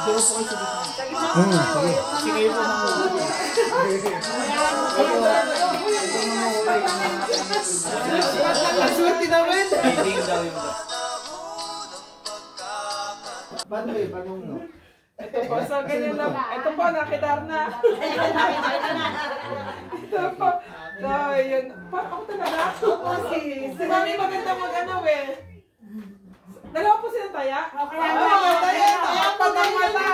Dito po kayo sa gitna. Kasi kayo po nanguhuli. Aswerte naman! Feeding daw yung... Paano kayo? Paano mo? Ito po, so ganyan lang. Ito po, nakidar na. Ito po. So, yun. Ako talaga. Si Mami maganda mag-ano eh. Dalawa po sila taya? Okay, taya. Taya pa ng mata.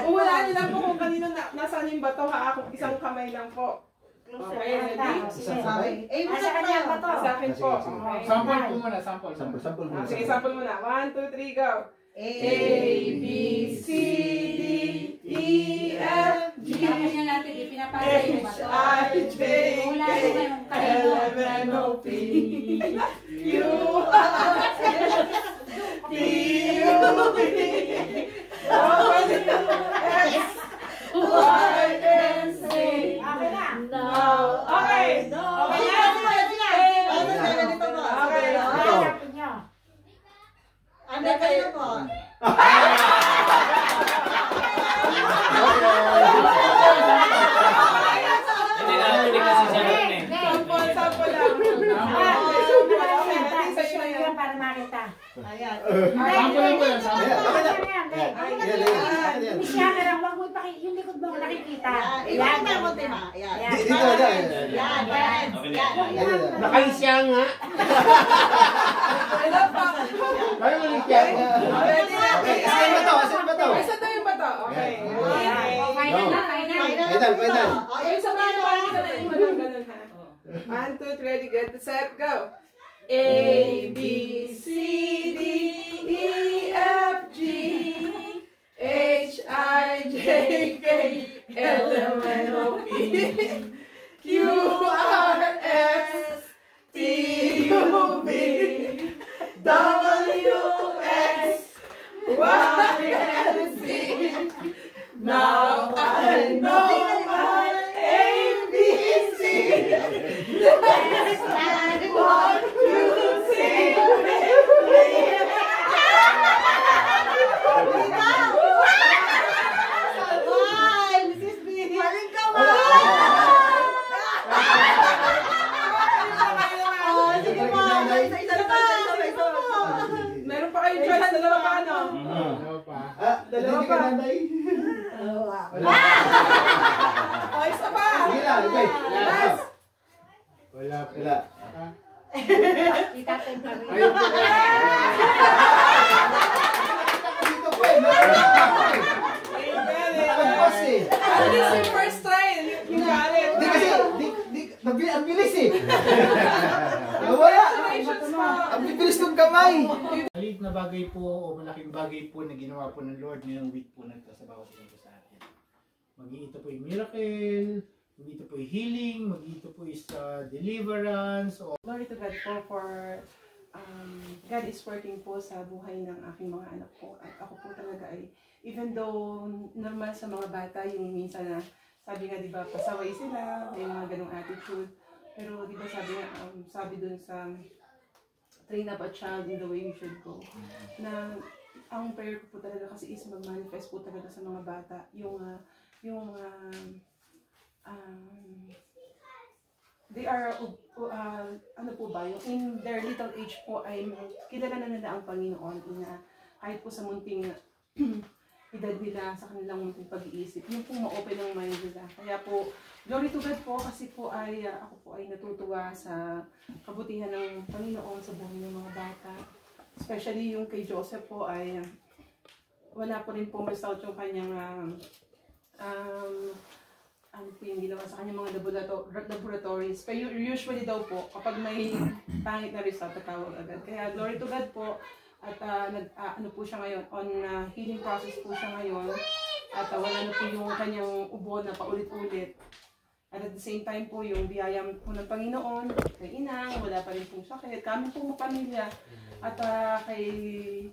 Uwalaan niyo lang po kung kanino nasaan yung bato ha. Ako isang kamay lang po. Okay, ready? Nasa kanya ba to? Sa akin po. Sample po muna, sample. Sample muna. Sige, sample muna. 1, 2, 3, go! A, B, C, D, E, F, G, Tapos niya natin, ipinapasay yung H, bato. I, J, K, L, M, N, O, P, Q, R, S, T, U, V, W, X, Y, and Z. Okay na. Now, okay. Okay na. Okay. Hanapin niyo. Ano kayo po? Hindi na, hindi kasi siya nun eh. Sample lang. Para makita. Ayan. Sample po yan, sample. Miss Yana, huwag mo yung likod mo nakikita. Iwan na mo, Tima. Ayan. Yan. Nakaisya nga. Paano mo nagkaya? Asan ba to? Asan ba to? Isa tayo ba to? Okay. Final. Okay, sa mga parang ganun ha. 1, 2, 3, ready, get, set, go! A, B, C, D, E, F, G, H, I, J, K, L, M, N, O, P, Q, R, S, T, U, V, W, X, Y, and Z. Now I know my ABC. That's what you see. Meron pa kayong choice, dalawa pa ano? Dalawa pa. O, isa pa! Sige na, okay. Last! Wala. Itatin pa rin. Dito po eh. Nakapagpas eh. At least yung first try, yung galit. Hindi kasi, ang bilis eh. Wala. Congratulations po! Ang bilis ng kamay. Maliit na bagay po o malaking bagay po na ginawa po ng Lord ngayong week po na ito sa bawat isa po sa atin. Maging ito po yung miracle, maging ito po yung healing, maging ito po is deliverance. Glory to God po for God is working po sa buhay ng aking mga anak po. At ako po talaga ay, even though normal sa mga bata, yung minsan na sabi nga diba, pasaway sila, may mga ganong attitude. Pero diba sabi dun sa train up a child in the way you should go. Na ang prayer ko po talaga kasi is mag-manifest po talaga sa mga bata. They are, ano po ba, yung in their little age po ay kilala na nila ang Panginoon na kahit po sa munting edad nila, sa kanilang munting pag-iisip, yung po ma-open ang mind nila. Kaya po, glory to God po kasi po ay, ako po ay natutuwa sa kabutihan ng Panginoon sa buhay ng mga bata. Especially yung kay Joseph po ay wala po rin pong result yung kanyang ano po yung ginawa sa kanyang mga laboratories. Pero usually daw po, kapag may pangit na result, tatawag agad. Kaya glory to God po. At ano po siya ngayon, on healing process po siya ngayon. At wala na po yung kanyang ubo na paulit-ulit. At the same time po, yung biyaya po ng Panginoon, kay Inang, wala pa rin pong sakit. Kami pong pamilya. At kay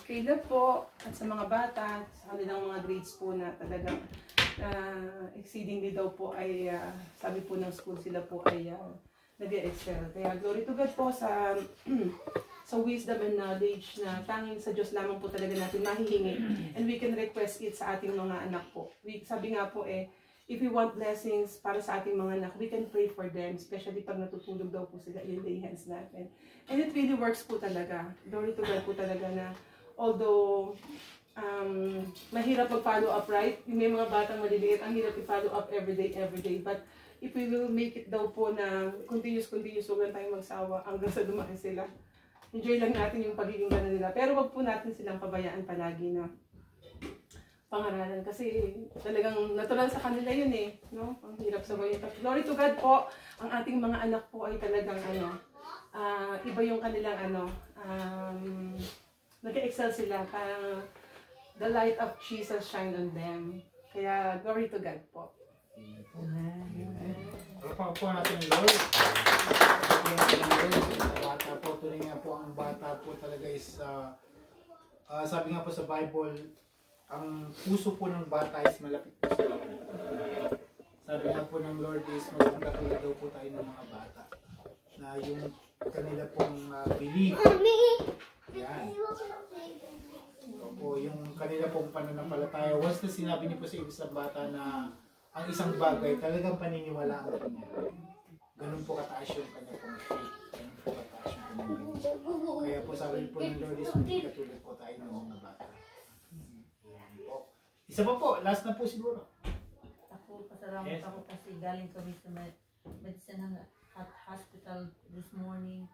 Caleb po, at sa mga bata, sa kanilang mga grades po na talagang exceedingly daw po ay, sabi po ng school sila po ay nag-excel. Kaya glory to God po sa sa wisdom and knowledge na tanging sa Diyos lamang po talaga natin mahihingi. And we can request it sa ating mga anak po. Sabi nga po if we want blessings para sa ating mga anak, we can pray for them, especially pag natutulog daw po sila, i-lay hands natin. And it really works po talaga. Glory to God po talaga na although mahirap mag-follow up, right? May mga batang maliliit, ang hirap i-follow up every day. But if we will make it daw po na continuous, huwag lang tayong magsawa hanggang sa lumaki sila. Enjoy lang natin yung pagiging gano'n nila. Pero wag po natin silang pabayaan palagi na pangaralan. Kasi talagang natural sa kanila yun no? Ang hirap sabayin. But glory to God po, ang ating mga anak po ay talagang iba yung kanilang nag-excel sila. The light of Jesus shine on them. Kaya glory to God po. Palapakan po natin ang Lord. Bata po, tuloy nga po, ang bata po talaga is, sabi nga po sa Bible, ang puso po ng bata is malapit po sa Lord. Sabi nga po ng Lord is, magkakatulad daw po tayo ng mga bata. Na yung kanila pong belief. Yan. Opo, yung kanila pong pananampalataya. Once na sinabi niyo po sa isang bata na ang isang bagay, talagang paniniwalaan ko niya. Ganun po kataas yung kanya pong faith. Ganun po kataas yung kanyang belief. Kaya po sabi po ng Lord is, magkatulad po tayo ng mga bata. Yan po. Isa pa po, last na po siguro. Ako, pasalamat ako kasi galing kami sa medicine hospital this morning.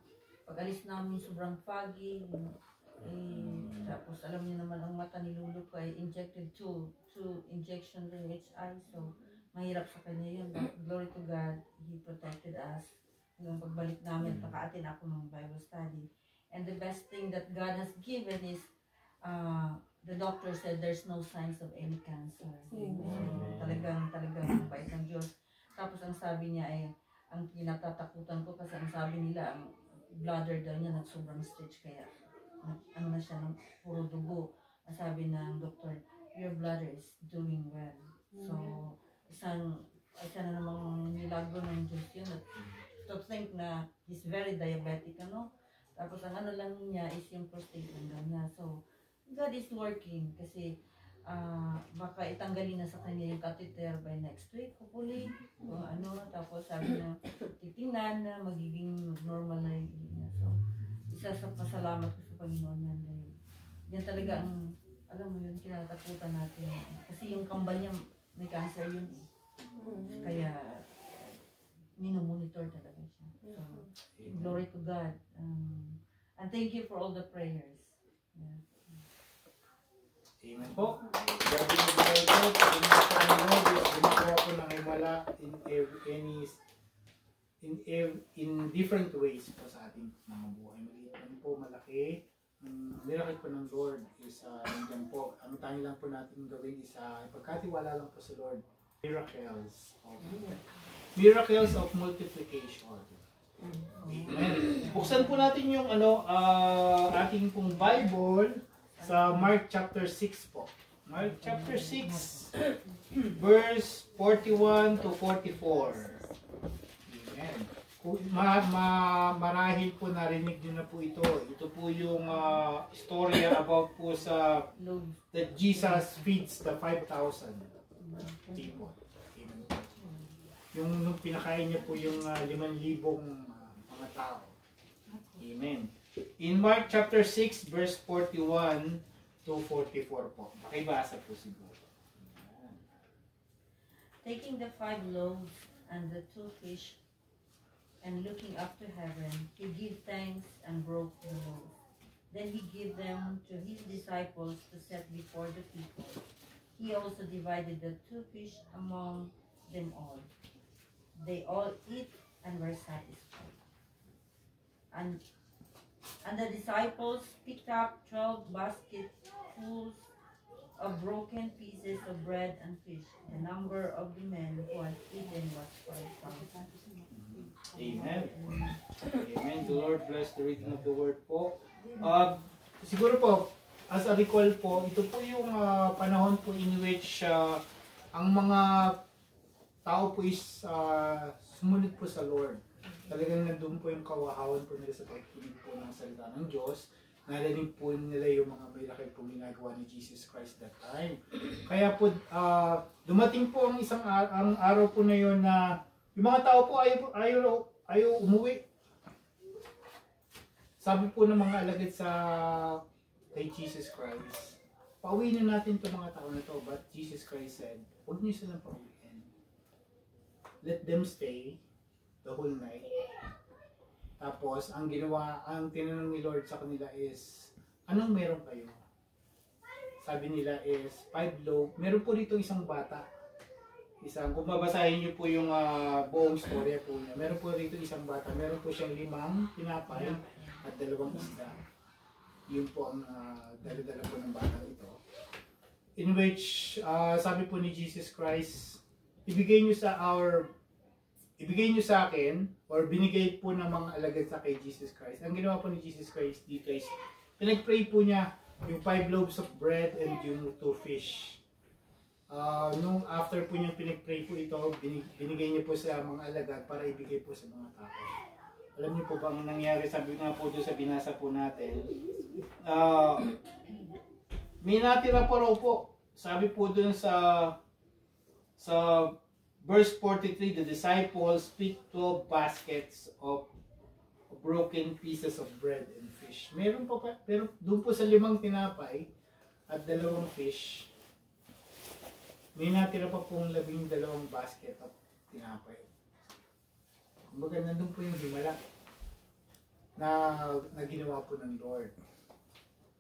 Pag alis namin sobrang foggy. Tapos alam niyo naman ang mata ni Lulu ko ay injected two injection ng HI, so mahirap sa kanya yun. But glory to God, He protected us. Yung pagbalik namin, nakaatin ako ng Bible study. And the best thing that God has given is the doctor said there's no signs of any cancer. Talagang bait ng Diyos. Tapos ang sabi niya ay, ang kinatatakutan ko kasi ang sabi nila, ang bladder daw niya nagsobrang stretch, kaya ano na siya, puro dugo. Ang sabi ng doktor, your bladder is doing well. So, isa na namang milagro ng Diyos yun. To think na he's very diabetic, Tapos ang ano lang niya is yung prostate lang niya. So, God is working kasi baka itanggalin na sa kanya yung catheter by next week, hopefully. Tapos sabi na titingnan na magiging normal na yung niya. So, isa sa pasalamat ko sa Panginoon yan. Yan talaga ang, alam mo yun, kinatakutan natin. Kasi yung kambal niya, may cancer yun. Kaya, minomonitor talaga siya. So, glory to God. And thank you for all the prayers. Yeah. Amen po. Grabe na bigay po. Ginagawa po ng himala in different ways po sa ating mga buhay. Maliit po, malaki. Miracle po ng Lord is nandiyan po. Ang tayo lang po natin gawin is pagkatiwala lang po sa Lord. Miracles of multiplication. Amen. Buksan po natin yung ating pong Bible sa Mark chapter 6 po. Mark chapter 6 verse 41 to 44. Amen. Marahil po narinig nyo na po ito. Ito po yung storya about po sa that Jesus feeds the 5,000 people. Amen. Yung nung pinakain niya po yung 5,000 mga tao. Amen. In Mark chapter 6 verse 41 to 44 po. Pakibasa po siguro. Taking the 5 loaves and the 2 fish, and looking up to heaven, he gave thanks and broke the loaves. Then he gave them to his disciples to set before the people. He also divided the 2 fish among them all. They all ate and were satisfied. And the disciples picked up 12 basketfuls of broken pieces of bread and fish. The number of the men who had eaten was 5,000. Amen. Amen. The Lord bless the reading of the word po. Siguro po, as a recall po, ito po yung panahon po in which ang mga tao po is sumunod po sa Lord. Talagang nandun po yung kawahawan po nila sa pagkikinig po ng salita ng Diyos. Narinig po nila yung mga miracle po ginagawa ni Jesus Christ that time. Kaya po, dumating po ang ang araw po na yun na yung mga tao po ayaw umuwi. Sabi po ng mga alagad kay Jesus Christ, pauwi na natin itong mga tao na to. But Jesus Christ said, huwag niyo silang pauwiin. Let them stay the whole night. Tapos, ang tinanong ni Lord sa kanila is, anong meron kayo? Sabi nila is, 5 loaves. Meron po dito isang bata. Kung mabasahin niyo po yung buong storya po niya, meron po dito isang bata. Meron po siyang 5 tinapay at 2 isda. Yun po ang dala-dala po ng batang ito. In which, sabi po ni Jesus Christ, ibigay niyo sa akin, or binigay po ng mga alagad sa kay Jesus Christ. Ang ginawa po ni Jesus Christ dito is, pinag-pray po niya yung 5 loaves of bread and yung 2 fish. Nung after po niya pinag-pray po ito, binigay niya po sa mga alagad para ibigay po sa mga tao. Alam niyo po bang nangyari, sabi nga po doon sa binasa po natin, may natira po raw po. Sabi po doon sa verse 43, the disciples picked 12 baskets of broken pieces of bread and fish. Meron po pa, pero doon po sa 5 tinapay at 2 fish, may natira pa pong 12 basket of tinapay. Kumbaga nandun po yung himala na ginawa po ng Lord.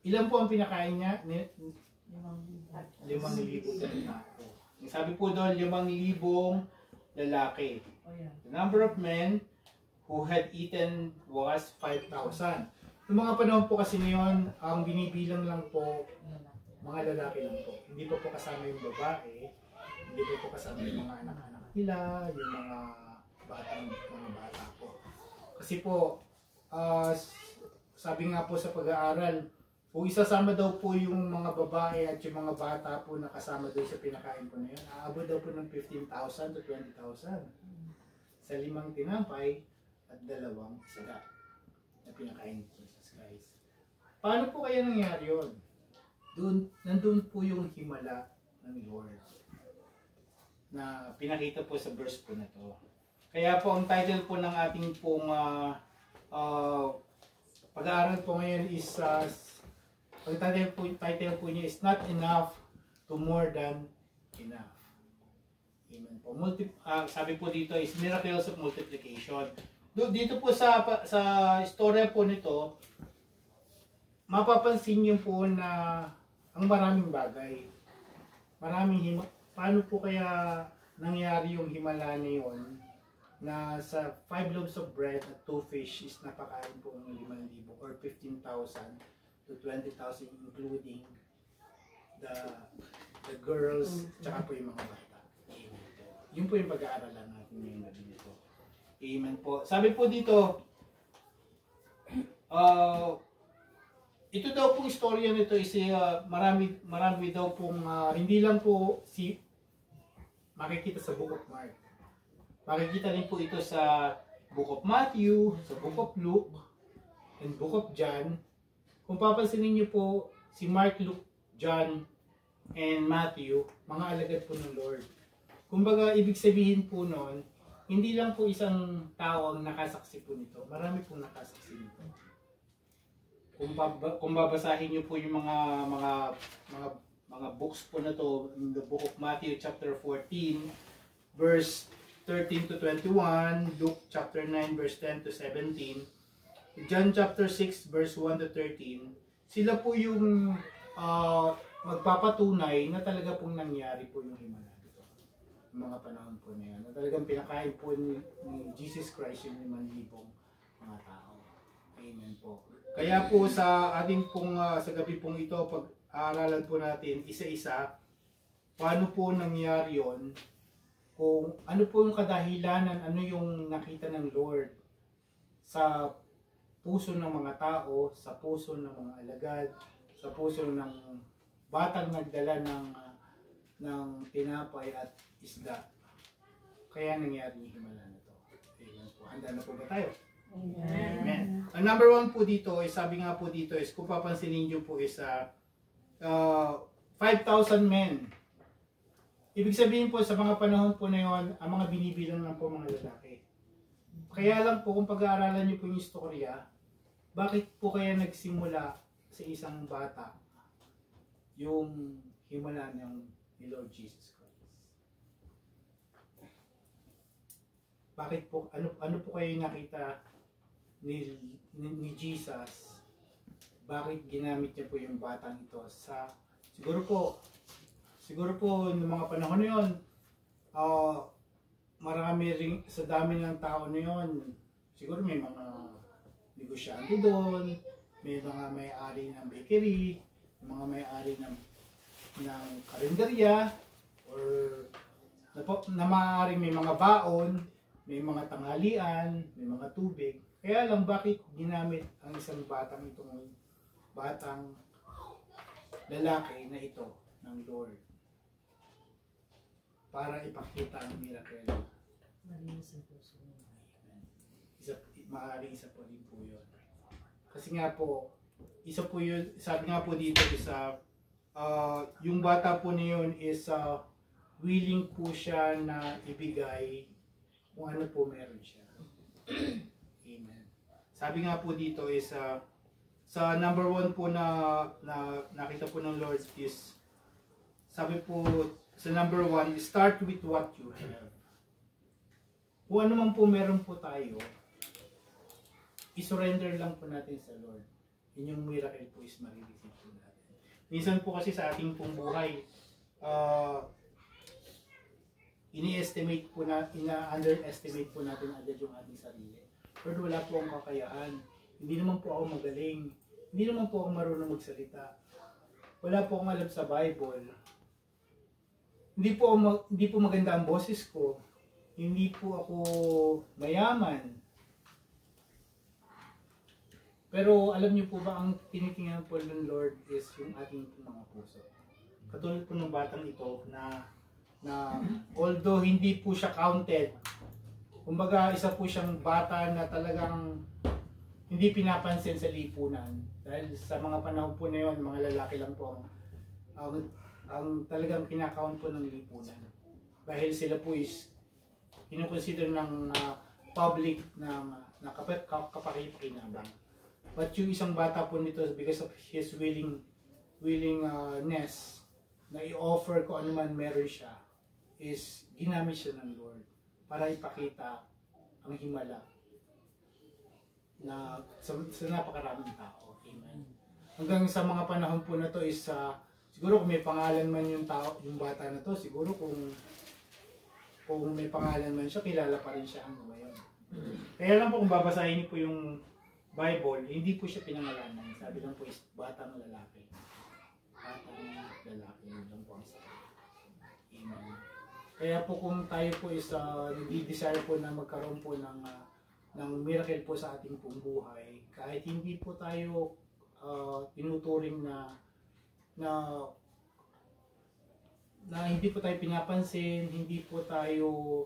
Ilan po ang pinakain niya? 5,000 na po. Sabi po doon, 5,000 lalaki. The number of men who had eaten was 5,000. Noong mga panahon po kasi ngayon, ang binibilang lang po, mga lalaki lang po. Hindi po kasama yung babae, hindi po kasama yung mga anak-anak nila, yung mga bata po. Kasi po, sabi nga po sa pag-aaral, kung isasama daw po yung mga babae at yung mga bata po na kasama doon sa pinakain po na yun, aabot daw po ng 15,000 to 20,000 sa 5 tinapay at 2 isda na pinakain ni Jesus Christ. Paano po kaya nangyari yun? Nandun po yung himala ng Lord na pinakita po sa verse po na to. Kaya po ang title po ng ating pong pag-aaral po ngayon is ang title po niya is Not Enough to More Than Enough. Amen po. Sabi po dito is Miracles of Multiplication. Dito po sa istorya po nito, mapapansin niyo po na ang maraming bagay. Paano po kaya nangyari yung himala na yun na sa 5 loaves of bread at 2 fish is napakain po ng 5,000 or 15,000 to 20,000 including the girls tsaka po yung mga bata. Amen po. Yun po yung pag-aaralan natin ngayon na dito. Amen po. Sabi po dito, ito daw pong istorya nito is marami daw pong hindi lang po makikita sa Book of Mark. Makikita rin po ito sa Book of Matthew, sa Book of Luke, and Book of John. Kung papansinin niyo po, si Mark, Luke, John, and Matthew, mga alagad po ng Lord. Kumbaga, ibig sabihin po noon, hindi lang po isang tao ang nakasaksi po nito. Marami pong nakasaksi nito. Kung babasahin niyo po yung mga books po na to, in the Book of Matthew chapter 14, verse 13 to 21, Luke chapter 9, verse 10 to 17, John chapter 6 verse 1 to 13, sila po yung magpapatunay na talaga pong nangyari po yung himala dito. Yung mga panahon po na yan. Na talagang pinakain po ni Jesus Christ yung 5,000 mga tao. Amen po. Kaya po sa ating pong sa gabi pong ito, pag-aaralan po natin isa-isa, paano po nangyari yon, kung ano po yung kadahilanan, ano yung nakita ng Lord sa puso ng mga tao, sa puso ng mga alagad, sa puso ng batang nagdala ng tinapay at isda. Kaya nangyari yung himala na to. Amen po. Handa na po ba tayo? Amen. Amen. Ang number 1 po dito, is, sabi nga po dito is, kung papansinin nyo po is 5,000 men. Ibig sabihin po sa mga panahon po na yon, ang mga binibilang lang po mga lalaki. Kaya lang po kung pag-aaralan nyo po yung istorya, bakit po kaya nagsimula sa isang bata yung himala ni Lord Jesus Christ? Bakit po, ano po kayo nakita ni Jesus? Bakit ginamit niya po yung batang ito sa, siguro po ng mga panahon na yun, marami rin, sa dami ng tao na yun, siguro may mga negosyante doon, may mga may-ari ng bakery, may mga may-ari ng karinderya, or na maaaring may mga baon, may mga tanghalian, may mga tubig. Kaya lang bakit ginamit ang isang batang lalaki na ito ng Lord para ipakita ang miracle. Maaaring isa po rin po yun. Kasi nga po, isa po yun, sabi nga po dito yung bata po niyon is willing po siya na ibigay kung ano po meron siya. Amen. Sabi nga po dito is sa number 1 po na nakita po ng Lord is, sabi po sa number 1, start with what you have. Kung ano man po meron po tayo, i-surrender lang po natin sa Lord. Yun yung miracle po is marireceive po natin. Minsan po kasi sa ating pong buhay, ini-estimate po ina-underestimate po natin agad yung ating sarili. Lord, wala po akong kakayahan. Hindi naman po ako magaling. Hindi naman po ako marunong magsalita. Wala po akong alam sa Bible. Hindi po maganda ang boses ko. Hindi po ako mayaman. Pero alam niyo po ba, ang tinitingnan po ng Lord is yung ating mga puso. Katulad po ng batang ito na although hindi po siya counted, kumbaga isa po siyang bata na talagang hindi pinapansin sa lipunan. Dahil sa mga panahon po na yun, mga lalaki lang po ang talagang kinakount po ng lipunan. Dahil sila po is kinukonsider ng public na kapakipakinabang. But yung isang bata po nito, because of his willingness na i-offer ko ano man meron siya, is ginamit siya ng Lord para ipakita ang himala na sa napakaraming tao. Amen. Hanggang sa mga panahon po na to is siguro kung may pangalan man yung bata na to, siguro kung may pangalan man siya, kilala pa rin siya hanggang ngayon. Kaya lang po kung babasahin niyo po yung Bible, hindi po siya pinangalanan. Sabi lang po is batang lalaki. Batang lalaki, yun lang po ang sabi. Amen. Kaya po kung tayo po is nag-desire po na magkaroon po ng miracle po sa ating pong buhay, kahit hindi po tayo tinuturing na hindi po tayo pinapansin, hindi po tayo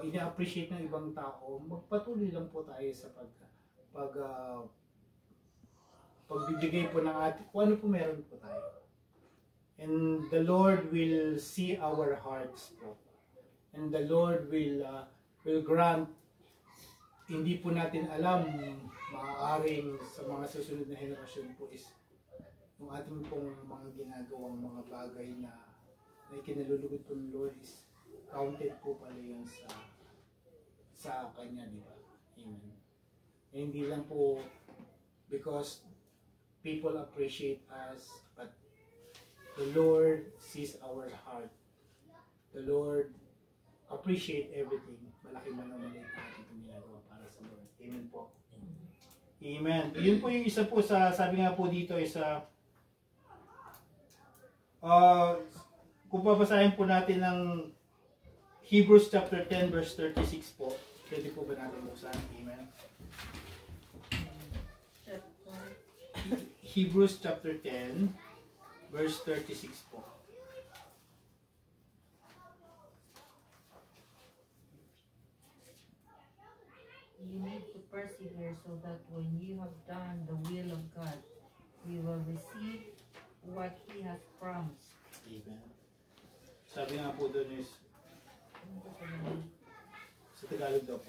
ina-appreciate ng ibang tao, magpatuloy lang po tayo sa pagbibigay po ng ating kung ano po meron po tayo. And the Lord will see our hearts po. And the Lord will grant, hindi po natin alam, maaaring sa mga susunod na henerasyon po is yung ating pong mga ginagawang mga bagay na ikinalulugod po ng Lord is counted po pala yun sa Kanya, di ba? Amen. Eh, hindi lang po because people appreciate us, but the Lord sees our heart. The Lord appreciate everything. Malaki man o maliit na ating ginagawa para sa Lord. Amen po. Amen. Yun po yung isa po sabi nga po dito is kung babasahin po natin ng Hebrews chapter 10 verse 36 po. Pwede po ba natin buksan? Amen. Hebrews chapter 10 verse 36 po. persevere so that when you have done the will of God, we will receive what He has promised. Amen. Sabi nga po doon is, Ano ba sabihin? sa Tagalog daw po.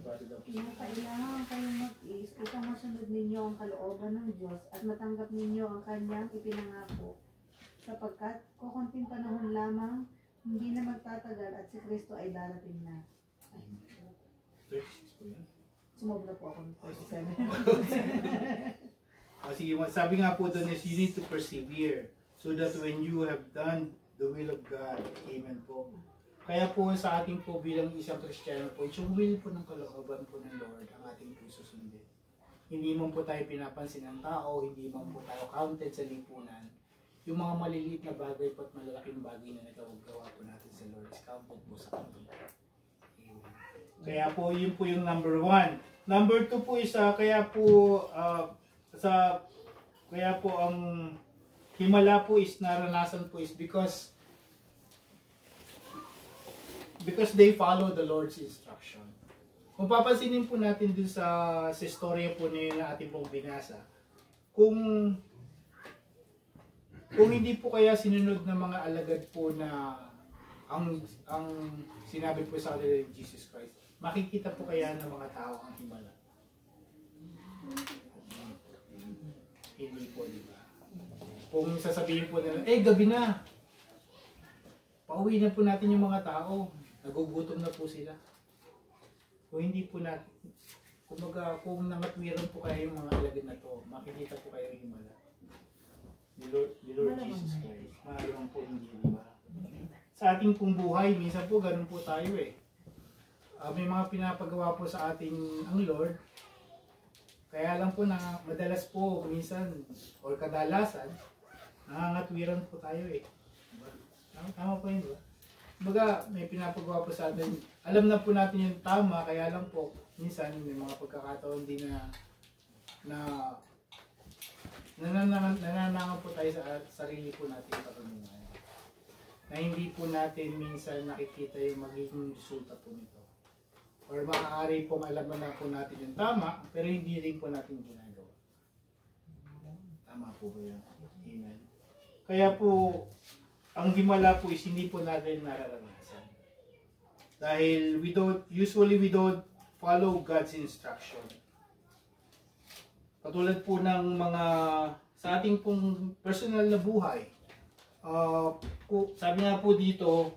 Bati daw po. Kailangan kayong mag-is upang masunod ninyo ang kalooban ng Diyos at matanggap ninyo ang kanyang ipinangako. Sapagkat kukunting panahon lamang, hindi na magtatagal at si Kristo ay darating na. 36 po yan. Sumobra po ako ng 47. Sige, sabi nga po doon is, you need to persevere so that when you have done the will of God, amen po. Kaya po sa ating po bilang isang Kristiyano po, yung will po ng kalooban po ng Lord ang ating po susundin. Hindi man po tayo pinapansin ng tao, hindi man po tayo counted sa lipunan. Yung mga maliliit na bagay po at malalaking bagay na nagagawa po natin sa Lord is counted po sa Kanya. Amen. Kaya po yun po yung number 1. Number 2 po is kaya po ang himala po is naranasan po is because they follow the Lord's instruction. Kung papansinin po natin dun sa istorya po na ating pong binasa, kung hindi po kaya sinunod ng mga alagad po na ang sinabi po sa kanila ni Jesus Christ, makikita po kaya ng mga tao ang himala? Hindi po, di ba? Kung sasabihin po nila, gabi na, pauwi na po natin yung mga tao, nagugutom na po sila. Kung hindi po natin, kung nangatwiran po kayo yung mga alagad na to, makikita po kayo yung himala. Ni Lord Jesus Christ. Malamang po hindi, di ba? Sa ating pong buhay, minsan po ganun po tayo eh. May mga pinapagawa po sa ating ang Lord. Kaya lang po na madalas po minsan or kadalasan, nangangatwiran po tayo eh. Diba? Tama po yun, diba? Baga, may pinapagawa po sa atin. Alam na po natin yung tama, kaya lang po, minsan may mga pagkakataon din nananangan po tayo sa sarili po natin karunungan. Na hindi po natin minsan nakikita yung magiging resulta po nito. Or maaari pong alam na po natin yung tama, pero hindi rin po natin ginagawa. Tama po ba yun? Amen. Kaya po, ang himala po is hindi po natin nararanasan. Dahil we don't follow God's instruction. Katulad po ng mga sa ating pong personal na buhay. Sabi nga po dito,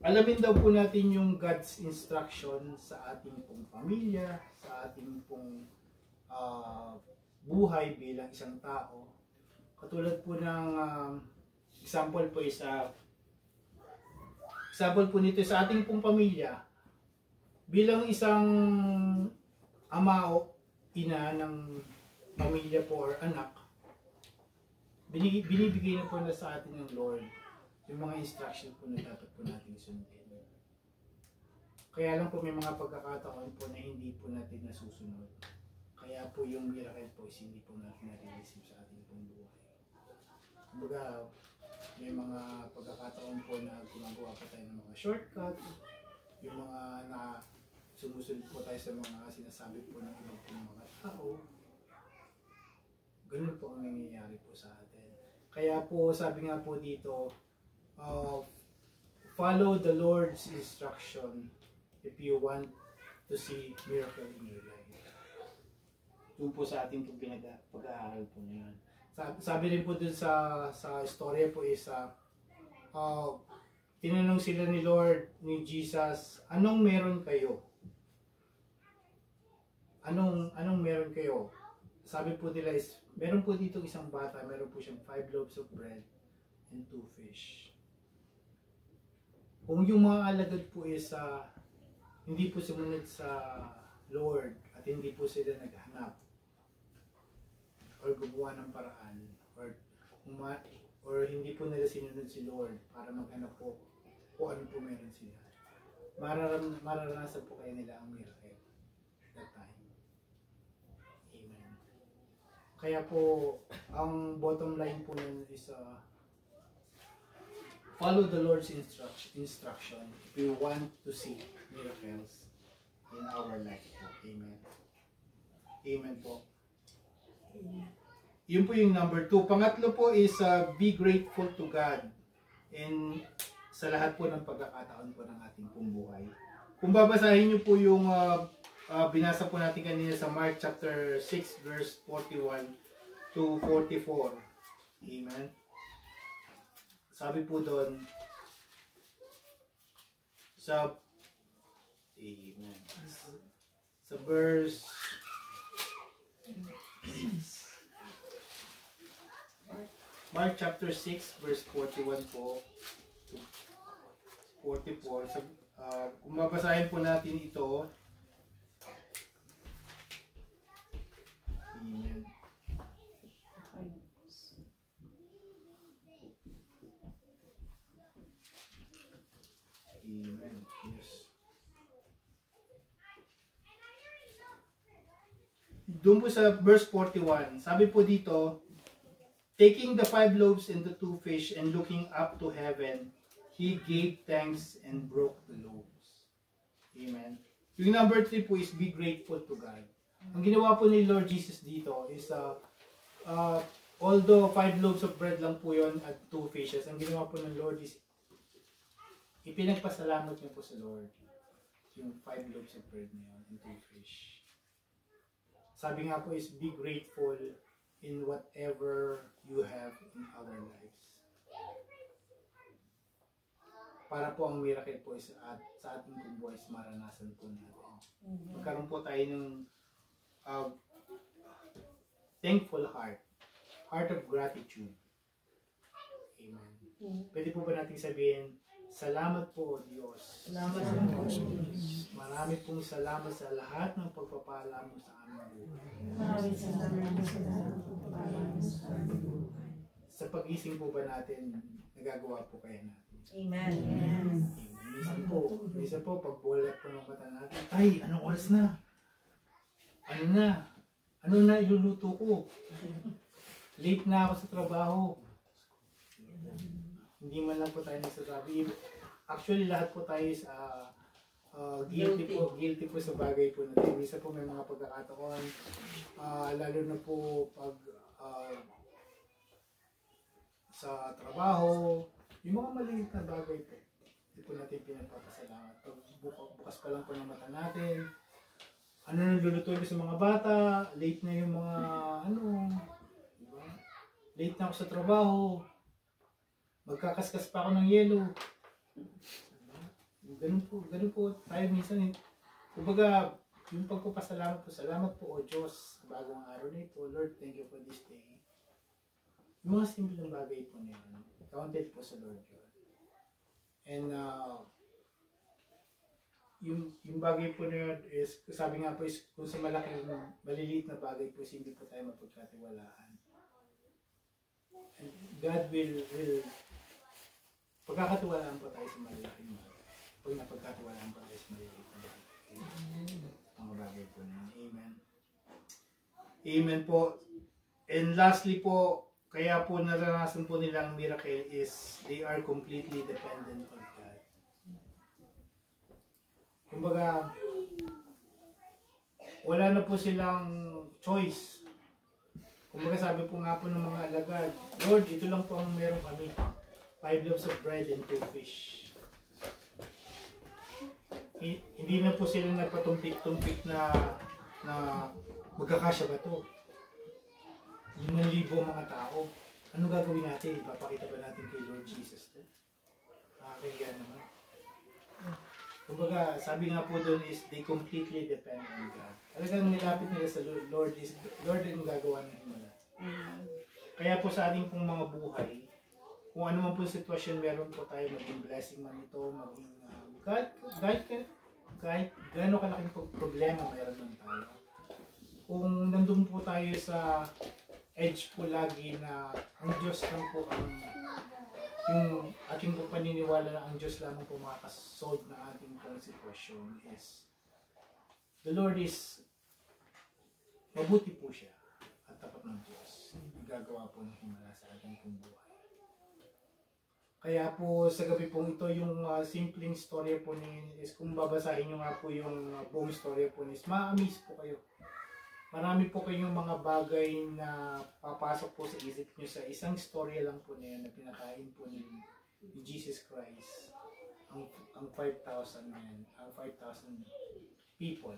alamin daw po natin yung God's instruction sa ating pong pamilya, sa ating pong buhay bilang isang tao. Katulad po ng example po nito sa ating pong pamilya, bilang isang ama o ina ng pamilya po or anak, binibigay na po na sa atin ng Lord yung mga instruction po na dapat po natin sundin. Kaya lang po may mga pagkakataon po na hindi po natin nasusunod. Kaya po yung miracle po is hindi po natin na-receive sa ating pong buhay. Kumbaga, may mga pagkakataon po na gumagawa pa tayo ng mga shortcut, yung mga na sumusunod po tayo sa mga sinasabi po ng ibang po mga tao. Ganun po ang nangyayari po sa atin. Kaya po, sabi nga po dito, follow the Lord's instruction if you want to see miracle in your life. Doon po sa ating pag-aaral po na yan. Sabi rin po dun sa istorya po is, tinanong sila ni Lord, ni Jesus, anong meron kayo? Anong meron kayo? Sabi po nila is, meron po dito isang bata, meron po siyang 5 loaves of bread and 2 fish. Kung yung mga alagad po is hindi po sumunod sa Lord at hindi po sila naghanap or gumawa ng paraan or hindi po nila sinunod si Lord para maghanap po kung ano po meron sila, mararanasan po kayo nila ang miracle that time. Amen. Kaya po ang bottom line po nun is follow the Lord's instruction if you want to see miracles in our life po. Amen. Amen po. Yun po yung number 2. Pangatlo po is be grateful to God in sa lahat po ng pagkakataon po ng ating pong buhay. Kung babasahin niyo po yung binasa po natin kanina sa Mark chapter 6 verse 41 to 44. Amen. Sabi po doon sa Amen. Sa verse Mark chapter 6 verse 41 po to 44. So, kung mabasahin po natin ito, Amen. Amen. Yes. Doon po sa verse 41, sabi po dito, taking the 5 loaves and the 2 fish and looking up to heaven, he gave thanks and broke the loaves. Amen. Yung number 3 po is be grateful to God. Ang ginawa po ni Lord Jesus dito is although 5 loaves of bread lang po yon at 2 fishes, ang ginawa po ng Lord is ipinagpasalamat niyo po sa Lord yung 5 loaves of bread na yun and 2 fish. Sabi nga po is be grateful in whatever you have in our lives. Para po ang miracle po is sa ating buhay is maranasan po natin. Magkaroon po tayo ng thankful heart of gratitude. Amen. Pwede po ba natin sabihin, salamat po, Diyos. Salamat po. Marami pong salamat sa lahat ng pagpapala mo sa aming buhay. Sa pag-ising po ba natin, nagagawa po kaya natin? Amen. Minsan po, pag bulat po ng mata natin, ay, anong oras na? Ano na iluluto ko? Late na ako sa trabaho. Hindi man lang po tayo nagsasabi. Actually, lahat po tayo sa guilty po sa bagay po natin. Minsan po may mga pagkakataon, lalo na po pag sa trabaho, yung mga maliit na bagay po, hindi po natin pinagpapasalamat. Pag bukas pa lang po ng mata natin, ano nang lulutuin sa mga bata, late na yung mga diba? Late na ako sa trabaho, magkakaskas pa ako ng yelo. Ganun po tayo minsan. Kumbaga, yung pagpapasalamat po, salamat po o Diyos, bagong araw na ito. Lord, thank you for this day. Yung mga simpleng bagay po na yun, counted po sa Lord yun. And yung bagay po na yun is, sabi nga po is, kung sa maliliit na bagay po is hindi po tayo mapagkatiwalaan. And God will pagkakatiwalaan po tayo sa malalaking bagay. Pag napagkatiwalaan po tayo sa maliliit na bagay. Ang bagay po na yun. Amen. Amen po. And lastly po, kaya po naranasan po nilang miracle is they are completely dependent on God. Kumbaga, wala na po silang choice. Kumbaga sabi po nga po ng mga alagad, Lord, ito lang po ang meron kami. 5 loaves of bread and 2 fish. Hindi na po sila nagpatumpik-tumpik na magkakasya ba ito? 5,000 mga tao. Ano gagawin natin? Ipapakita ba natin kay Lord Jesus? Nakakaya naman. Kumbaga, sabi nga po doon is they completely depend on God. Talagang nilapit nila sa Lord is Lord yung gagawa ng himala. Kaya po sa ating pong mga buhay, kung ano man po sitwasyon meron po tayo, maging blessing man ito, maging kahit gano'ng kalaking problema meron man tayo. Kung nandun po tayo sa edge po lagi na ang Diyos lang po yung ating po paniniwala na ang Diyos lamang po makakasolve na ating pong sitwasyon is the Lord is mabuti po siya at tapat ng Diyos. Gagawa po ng himala sa ating pong buhay. Kaya po sa gabi pong ito, yung simpleng storya po ni is kung babasahin nyo nga po yung buong storya po ni is ma-amaze po kayo. Marami po kayong mga bagay na papasok po sa isip nyo sa isang storya lang po na yan na pinakain po ni Jesus Christ. Ang 5,000 men, ang 5,000 people.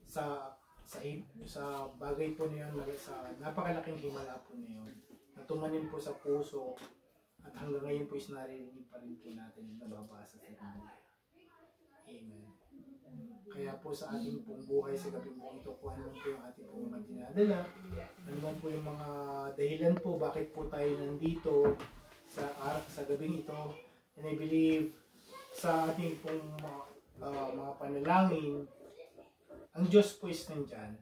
Sa bagay po na yun, sa napakalaking himala po na yun, natumanin po sa puso at hanggang ngayon po is naririnig pa rin po natin yung nababasa sa Biblia. Amen. Kaya po sa ating pong buhay sa gabi po ito, kung ano po yung ating pong mga dinadala, ano man po yung mga dahilan po bakit po tayo nandito sa gabing ito, and I believe sa ating pong mga panalangin, ang Diyos po is nandyan.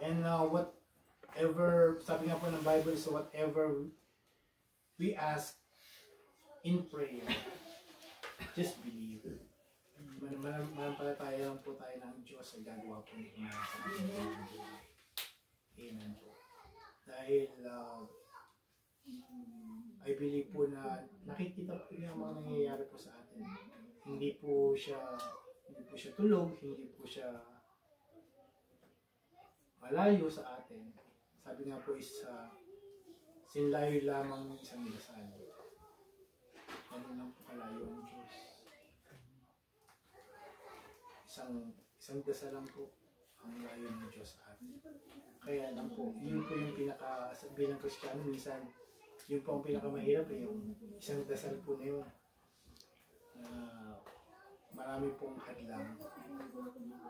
And whatever, sabi nga po ng Bible, so whatever we ask in prayer, just believe. Manampalataya lang po tayo ng Diyos ay gagawa po niya sa ating buhay. Amen po. Dahil I believe po na nakikita po niya ang mga nangyayari po sa atin. Hindi po siya tulog, hindi po siya malayo sa atin. Sabi nga po is sinlayo lamang ng isang dasal. Ano lang po kalayo ang Diyos. Isang dasal lang po ang layo ng Diyos sa atin. Kaya lang po, yun po yung bilang Kristiyano, minsan yun po ang pinakamahirap yung isang dasal po na yun. Marami pong hadlang.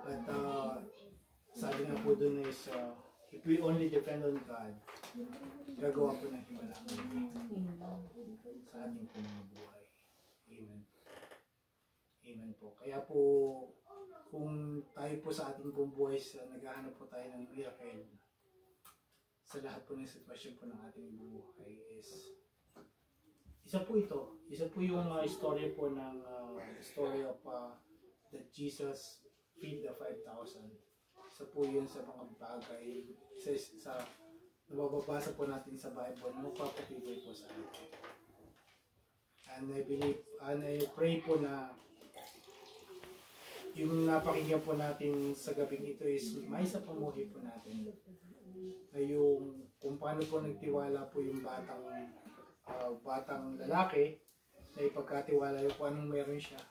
But sabi nga po dun is, if we only depend on God, gagawa po ng himala sa ating po mga buhay. Amen. Amen po. Kaya po, kung tayo po sa ating pong buhay, naghahanap po tayo ng miracle sa lahat po ng sitwasyon po ng ating buhay is isa po yung story po ng story of that Jesus feed the 5,000. Isa po yun sa mga bagay sa nababasa po natin sa Bible na magpapatibay po sa atin. And I believe, and I pray po na yung napakinggan po natin sa gabing ito is may sa pamuhi po natin. Na yung kung paano po nagtiwala po yung batang lalaki na ipagkatiwala yung kung anong meron siya.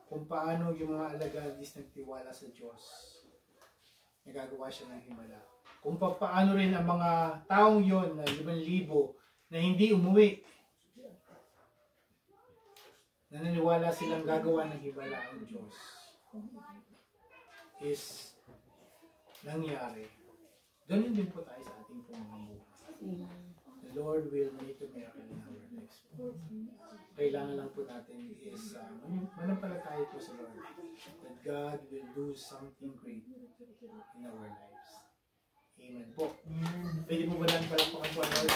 Kung paano yung mga alagadis nagtiwala sa Diyos. Nagagawa siya ng himala. Kung paano rin ang mga taong yon na 5,000 na hindi umuwi. Naniniwala silang gagawa ng himala ang Diyos. Is nangyari. Ganun din po tayo sa ating mga buhay. The Lord will make a miracle in our lives. Kailangan lang po natin is manampalataya po sa Lord that God will do something great in our lives. Amen po. Pwede mo ba lang palakpakan po ang Lord?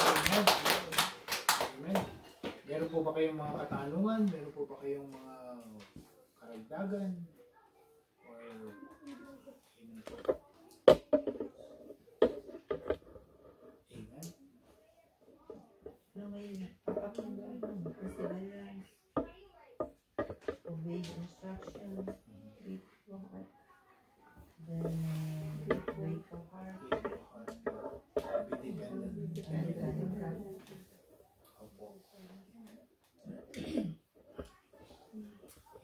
Amen. Amen. Meron po ba kayong mga katanungan? Meron po ba kayong mga karagdagan? Or amen po. Amen. May perseverance, obey the instructions, keep your heart, then wait for heart, Be dependent.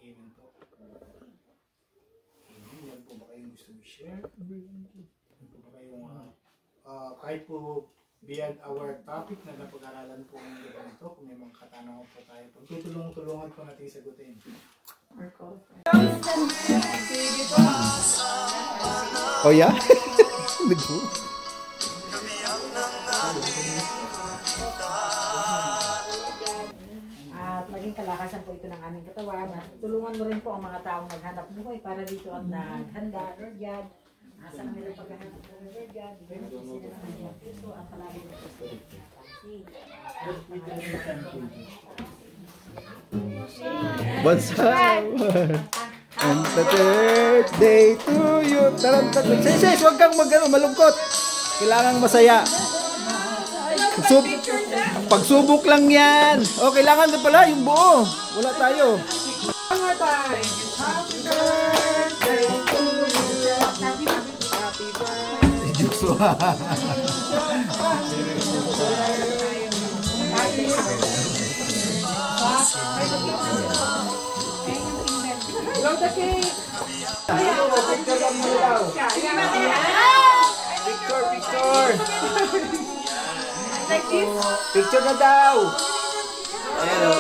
Amen po. Amen. Yan po ba kayong gusto i-share? Yan po ba kayong kahit po beyond our topic na napag-aralan po ng iba nito, kung may mga katanungan po tayo, pagtutulungan po natin sagutin. Oh yeah? At maging kalakasan po ito ng aming katawan. At tulungan mo rin po ang mga taong naghanap buhay para dito at naghanda, Lord God. Asa na nilang paghahanap po, Lord God. Bigyan mo sila ng kanyang puso at palagi mo po sila. Bonsai! And the birthday to you! Tarantag! Sis, huwag kang malungkot! Kailangang masaya! Pagsubok lang yan. Oh, kailangan na pala yung buo. Wala tayo. One more time. Happy birthday to you. Happy birthday. Joshua. Blow the cake. Picture na daw. Ayan o.